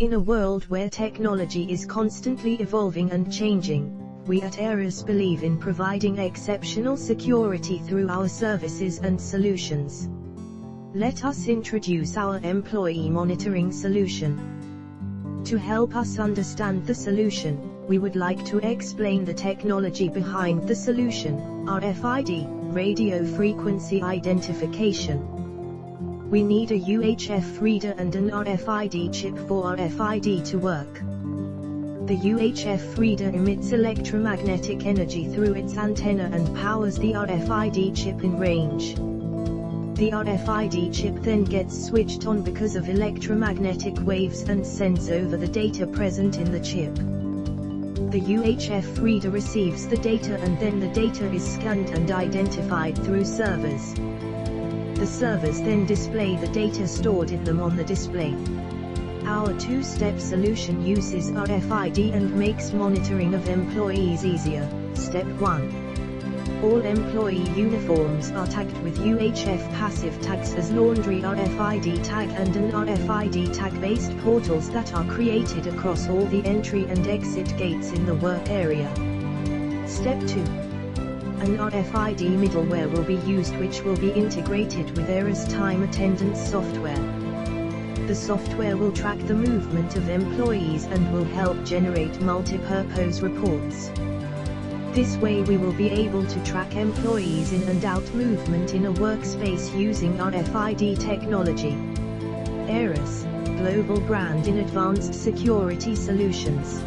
In a world where technology is constantly evolving and changing, we at AYRUS believe in providing exceptional security through our services and solutions. Let us introduce our employee monitoring solution. To help us understand the solution, we would like to explain the technology behind the solution, RFID, radio frequency identification. We need a UHF reader and an RFID chip for RFID to work. The UHF reader emits electromagnetic energy through its antenna and powers the RFID chip in range. The RFID chip then gets switched on because of electromagnetic waves and sends over the data present in the chip. The UHF reader receives the data and then the data is scanned and identified through servers. The servers then display the data stored in them on the display. Our two-step solution uses RFID and makes monitoring of employees easier. Step 1. All employee uniforms are tagged with UHF Passive tags as laundry RFID tag and an RFID tag-based portals that are created across all the entry and exit gates in the work area. Step 2. An RFID middleware will be used which will be integrated with AYRUS Time attendance software. The software will track the movement of employees and will help generate multipurpose reports. This way we will be able to track employees in and out movement in a workspace using RFID technology. AYRUS, global brand in advanced security solutions.